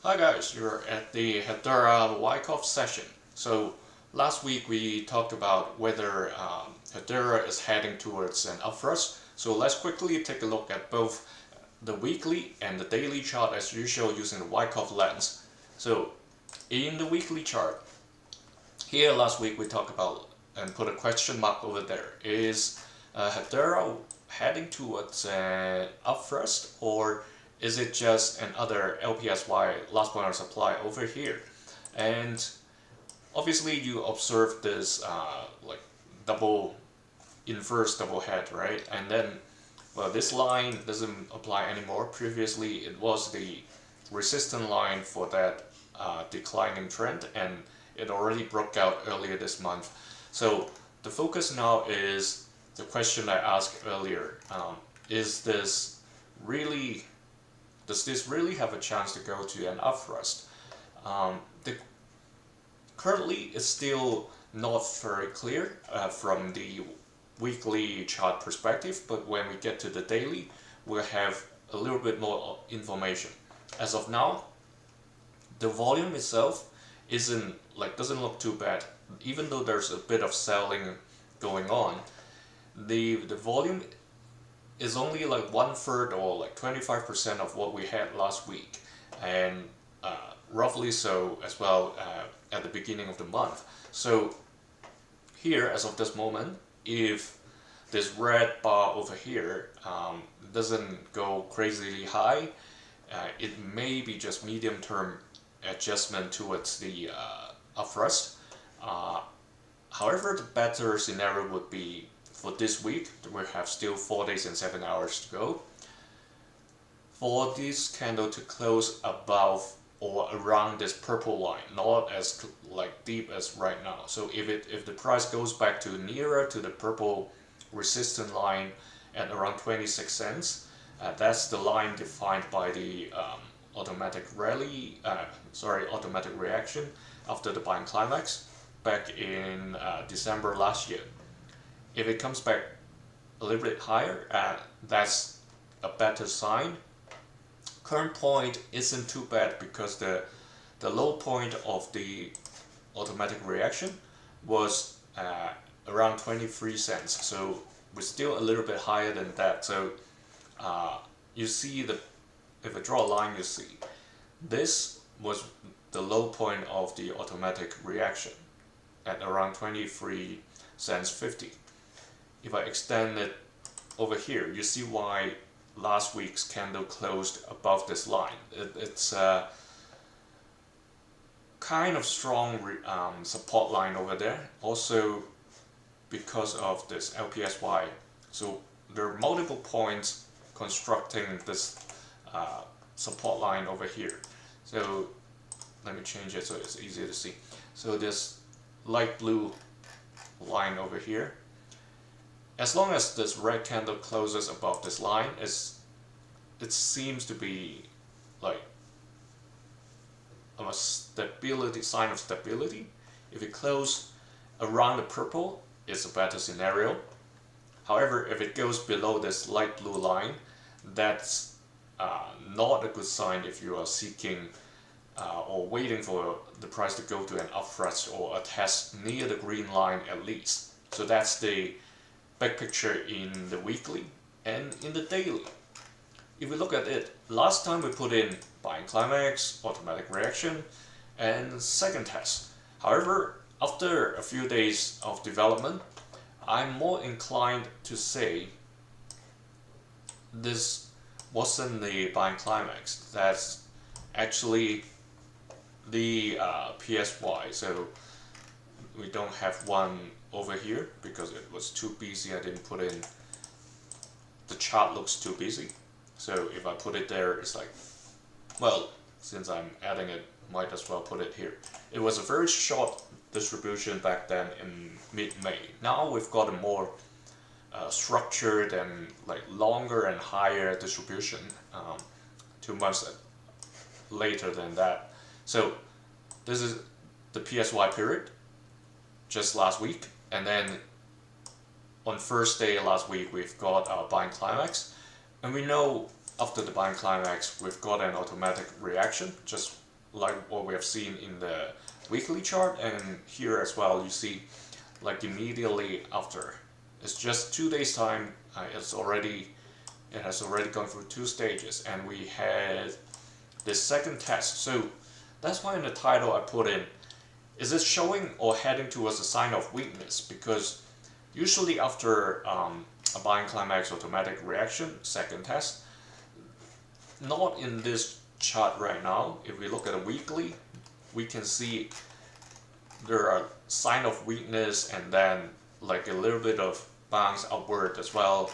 Hi guys, you're at the Hedera Wyckoff session. So last week we talked about whether Hedera is heading towards an upthrust. So let's quickly take a look at both the weekly and the daily chart as usual using the Wyckoff lens. So in the weekly chart, here last week we talked about and put a question mark over there. Is Hedera heading towards an upthrust, or is it just another LPSY last point of supply over here? And obviously you observe this like inverse double head, right? And then, well, this line doesn't apply anymore. Previously it was the resistance line for that declining trend, and it already broke out earlier this month. So the focus now is the question I asked earlier. Is this really Does this really have a chance to go to an upthrust? Currently, it's still not very clear from the weekly chart perspective, but when we get to the daily, we'll have a little bit more information. As of now, the volume itself doesn't look too bad. Even though there's a bit of selling going on, the volume is only like 1/3 or like 25% of what we had last week, and roughly so as well at the beginning of the month. So here, as of this moment, if this red bar over here doesn't go crazily high, it may be just medium-term adjustment towards the upthrust. However, the better scenario would be for this week. We have still 4 days and 7 hours to go, for this candle to close above or around this purple line, not as deep as right now. So if the price goes back to nearer to the purple resistance line at around 26 cents, that's the line defined by the automatic reaction after the buying climax back in December last year. If it comes back a little bit higher, that's a better sign. Current point isn't too bad because the low point of the automatic reaction was around 23 cents. So we're still a little bit higher than that. So you see if I draw a line, you see this was the low point of the automatic reaction at around 23 cents 50. If I extend it over here, you see why last week's candle closed above this line. It's a kind of strong support line over there, also because of this LPSY. So there are multiple points constructing this support line over here. So let me change it so it's easier to see. So this light blue line over here, as long as this red candle closes above this line, it seems to be like a sign of stability. If it closes around the purple, it's a better scenario. However, if it goes below this light blue line, that's not a good sign if you are seeking or waiting for the price to go to an upthrust or a test near the green line at least. So that's the big picture in the weekly. And in the daily, if we look at it, last time we put in buying climax, automatic reaction, and second test. However, after a few days of development, I'm more inclined to say this wasn't the buying climax. That's actually the PSY. So we don't have one over here because it was too busy. I didn't put in, the chart looks too busy. So if I put it there, it's like, well, since I'm adding it, might as well put it here. It was a very short distribution back then in mid-May. Now we've got a more structured and longer and higher distribution 2 months later than that. So this is the PSY period just last week, and then on first day last week we've got our buying climax, and we know after the buying climax we've got an automatic reaction just like what we have seen in the weekly chart, and here as well you see like immediately after. It's just 2 days time, it has already gone through 2 stages, and we had this second test. So that's why in the title I put in, is this showing or heading towards a sign of weakness? Because usually after a buying climax automatic reaction, second test, not in this chart right now. If we look at a weekly, we can see there are sign of weakness and then like a little bit of bounce upward as well.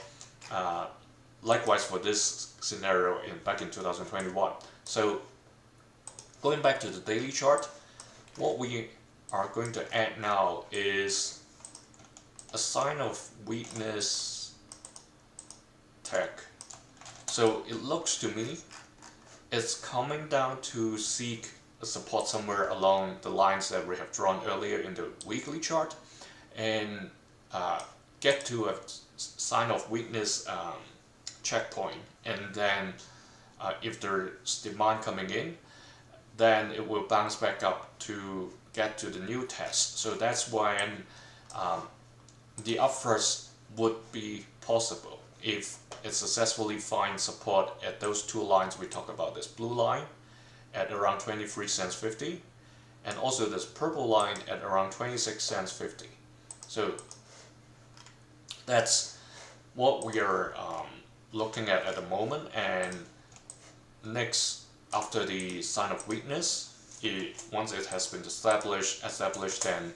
Likewise for this scenario back in 2021. So going back to the daily chart, what we are going to add now is a sign of weakness tech. So it looks to me it's coming down to seek a support somewhere along the lines that we have drawn earlier in the weekly chart, and get to a sign of weakness checkpoint, and then if there's demand coming in, then it will bounce back up to get to the new test. So that's when the up first would be possible if it successfully finds support at those 2 lines we talk about, this blue line at around 23 cents 50, and also this purple line at around 26 cents 50. So that's what we are looking at the moment. And next, after the sign of weakness, once it has been established, then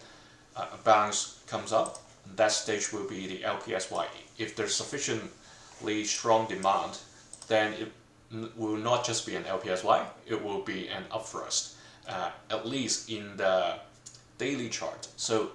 a bounce comes up. That stage will be the LPSY. If there's sufficiently strong demand, then it will not just be an LPSY, it will be an up thrust, at least in the daily chart. So